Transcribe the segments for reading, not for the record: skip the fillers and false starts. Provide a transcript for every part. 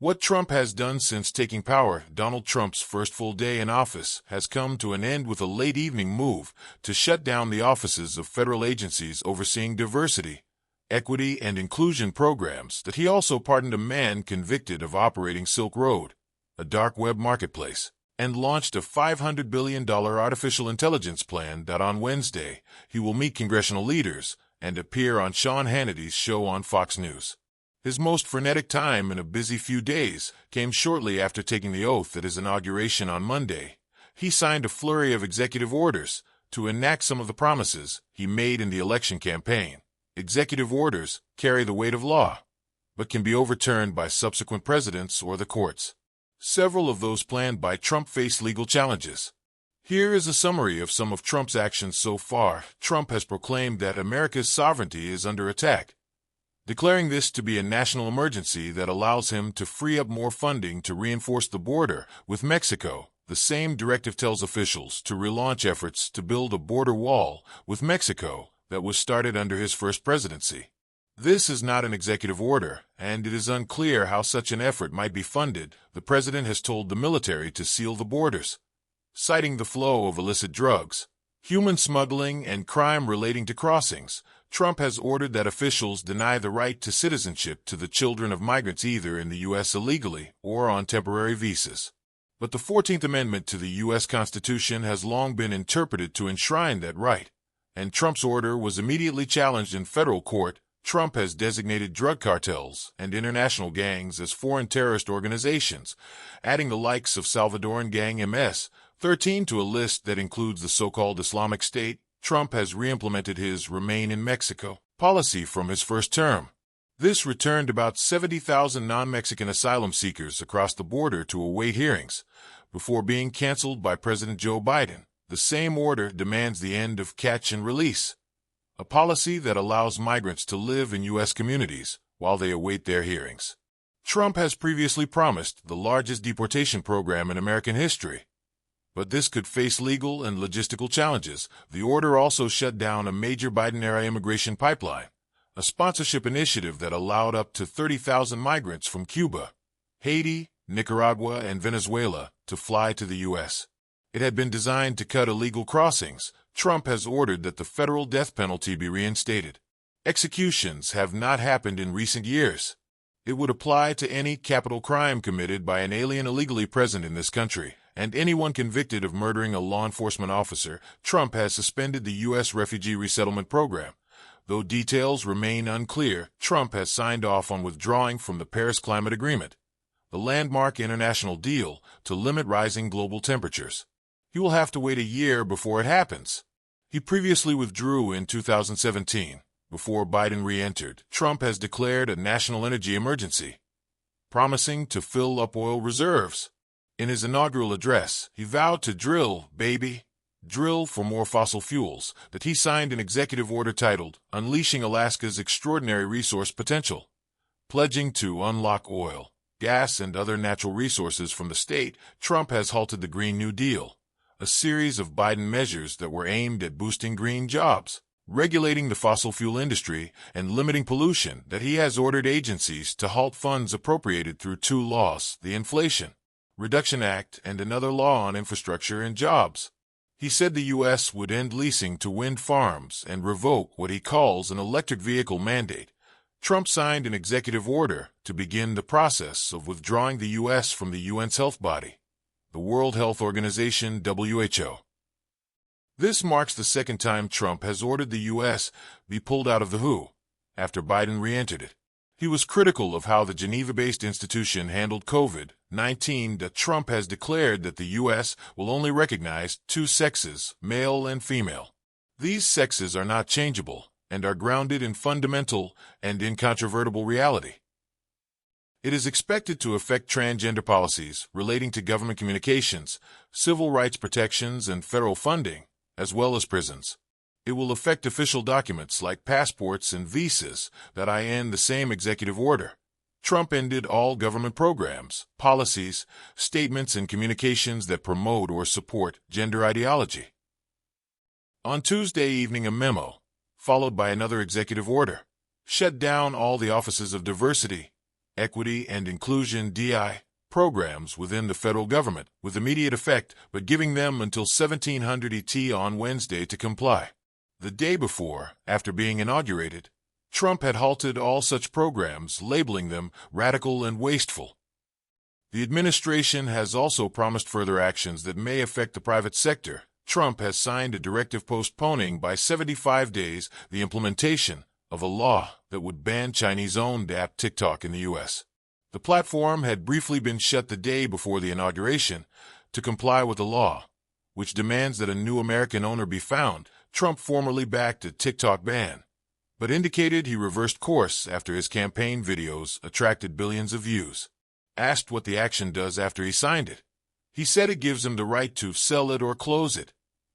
What Trump has done since taking power, Donald Trump's first full day in office, has come to an end with a late-evening move to shut down the offices of federal agencies overseeing diversity, equity, and inclusion programs that he also pardoned a man convicted of operating Silk Road, a dark web marketplace, and launched a $500 billion artificial intelligence plan that on Wednesday he will meet congressional leaders and appear on Sean Hannity's show on Fox News. His most frenetic time in a busy few days came shortly after taking the oath at his inauguration on Monday. He signed a flurry of executive orders to enact some of the promises he made in the election campaign. Executive orders carry the weight of law, but can be overturned by subsequent presidents or the courts. Several of those planned by Trump face legal challenges. Here is a summary of some of Trump's actions so far. Trump has proclaimed that America's sovereignty is under attack, declaring this to be a national emergency that allows him to free up more funding to reinforce the border with Mexico. The same directive tells officials to relaunch efforts to build a border wall with Mexico that was started under his first presidency. This is not an executive order, and it is unclear how such an effort might be funded. The president has told the military to seal the borders, citing the flow of illicit drugs, human smuggling, and crime relating to crossings. Trump has ordered that officials deny the right to citizenship to the children of migrants either in the U.S. illegally or on temporary visas. But the 14th Amendment to the U.S. Constitution has long been interpreted to enshrine that right, and Trump's order was immediately challenged in federal court. Trump has designated drug cartels and international gangs as foreign terrorist organizations, adding the likes of Salvadoran gang MS-13 to a list that includes the so-called Islamic State. Trump has re-implemented his Remain in Mexico policy from his first term. This returned about 70,000 non-Mexican asylum seekers across the border to await hearings, before being canceled by President Joe Biden. The same order demands the end of catch and release, a policy that allows migrants to live in U.S. communities while they await their hearings. Trump has previously promised the largest deportation program in American history, but this could face legal and logistical challenges. The order also shut down a major Biden-era immigration pipeline, a sponsorship initiative that allowed up to 30,000 migrants from Cuba, Haiti, Nicaragua, and Venezuela to fly to the U.S. It had been designed to cut illegal crossings. Trump has ordered that the federal death penalty be reinstated. Executions have not happened in recent years. It would apply to any capital crime committed by an alien illegally present in this country, and anyone convicted of murdering a law enforcement officer. Trump has suspended the U.S. refugee resettlement program. Though details remain unclear, Trump has signed off on withdrawing from the Paris Climate Agreement, the landmark international deal to limit rising global temperatures. He will have to wait a year before it happens. He previously withdrew in 2017, before Biden re-entered. Trump has declared a national energy emergency, promising to fill up oil reserves. In his inaugural address, he vowed to drill, baby, drill for more fossil fuels, that he signed an executive order titled Unleashing Alaska's Extraordinary Resource Potential, pledging to unlock oil, gas, and other natural resources from the state. Trump has halted the Green New Deal, a series of Biden measures that were aimed at boosting green jobs, regulating the fossil fuel industry, and limiting pollution. That he has ordered agencies to halt funds appropriated through two laws, the Inflation Reduction Act and another law on infrastructure and jobs. He said the U.S. would end leasing to wind farms and revoke what he calls an electric vehicle mandate. Trump signed an executive order to begin the process of withdrawing the U.S. from the UN's health body, the World Health Organization (WHO). This marks the second time Trump has ordered the U.S. be pulled out of the WHO, after Biden re-entered it. He was critical of how the Geneva-based institution handled COVID-19. That Trump has declared that the U.S. will only recognize two sexes, male and female. These sexes are not changeable and are grounded in fundamental and incontrovertible reality. It is expected to affect transgender policies relating to government communications, civil rights protections, and federal funding, as well as prisons. It will affect official documents like passports and visas. That I end the same executive order. Trump ended all government programs, policies, statements, and communications that promote or support gender ideology. On Tuesday evening, a memo, followed by another executive order, shut down all the offices of diversity, equity and inclusion (DI) programs within the federal government with immediate effect, but giving them until 1700 ET on Wednesday to comply. The day before, after being inaugurated, Trump had halted all such programs, labeling them radical and wasteful. The administration has also promised further actions that may affect the private sector. Trump has signed a directive postponing by 75 days the implementation of a law that would ban Chinese-owned app TikTok in the U.S. The platform had briefly been shut the day before the inauguration to comply with the law, which demands that a new American owner be found. Trump formally backed a TikTok ban, but indicated he reversed course after his campaign videos attracted billions of views. Asked what the action does after he signed it, he said it gives him the right to sell it or close it.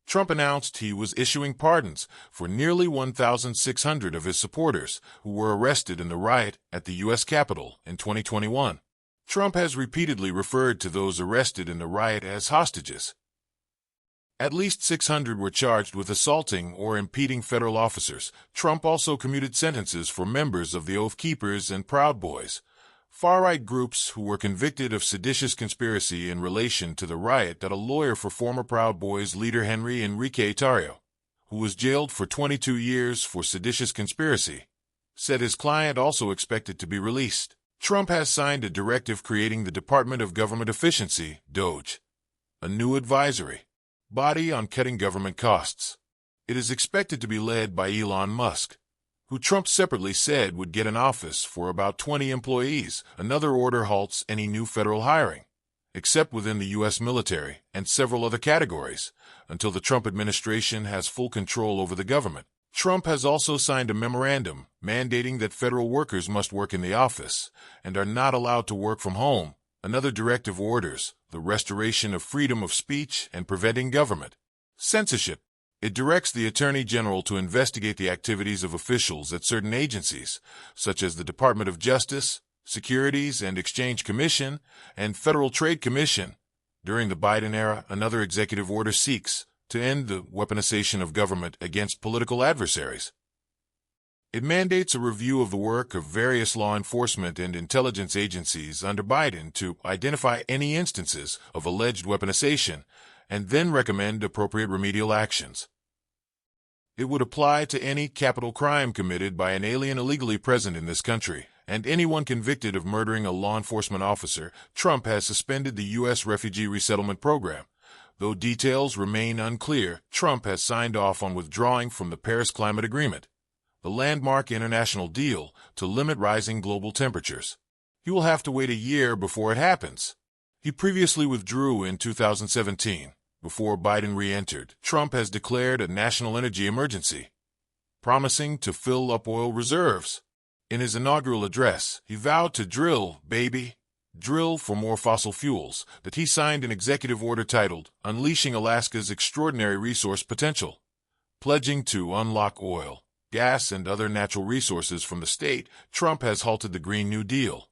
Trump announced he was issuing pardons for nearly 1,600 of his supporters who were arrested in the riot at the U.S. Capitol in 2021. Trump has repeatedly referred to those arrested in the riot as hostages. At least 600 were charged with assaulting or impeding federal officers. Trump also commuted sentences for members of the Oath Keepers and Proud Boys, far-right groups who were convicted of seditious conspiracy in relation to the riot. That a lawyer for former Proud Boys leader Henry Enrique Tarrio, who was jailed for 22 years for seditious conspiracy, said his client also expected to be released. Trump has signed a directive creating the Department of Government Efficiency, DOGE, a new advisory body on cutting government costs. It is expected to be led by Elon Musk, who Trump separately said would get an office for about 20 employees. Another order halts any new federal hiring, except within the U.S. military and several other categories, until the Trump administration has full control over the government. Trump has also signed a memorandum mandating that federal workers must work in the office and are not allowed to work from home. Another directive orders the restoration of freedom of speech and preventing government censorship. It directs the Attorney General to investigate the activities of officials at certain agencies, such as the Department of Justice, Securities and Exchange Commission, and Federal Trade Commission. During the Biden era, another executive order seeks to end the weaponization of government against political adversaries. It mandates a review of the work of various law enforcement and intelligence agencies under Biden to identify any instances of alleged weaponization and then recommend appropriate remedial actions. It would apply to any capital crime committed by an alien illegally present in this country, and anyone convicted of murdering a law enforcement officer. Trump has suspended the U.S. Refugee Resettlement Program. Though details remain unclear, Trump has signed off on withdrawing from the Paris Climate Agreement, the landmark international deal to limit rising global temperatures. He will have to wait a year before it happens. He previously withdrew in 2017. Before Biden re-entered, Trump has declared a national energy emergency, promising to fill up oil reserves. In his inaugural address, he vowed to drill, baby, drill for more fossil fuels. That he signed an executive order titled Unleashing Alaska's Extraordinary Resource Potential, pledging to unlock oil, gas, and other natural resources from the state. Trump has halted the Green New Deal,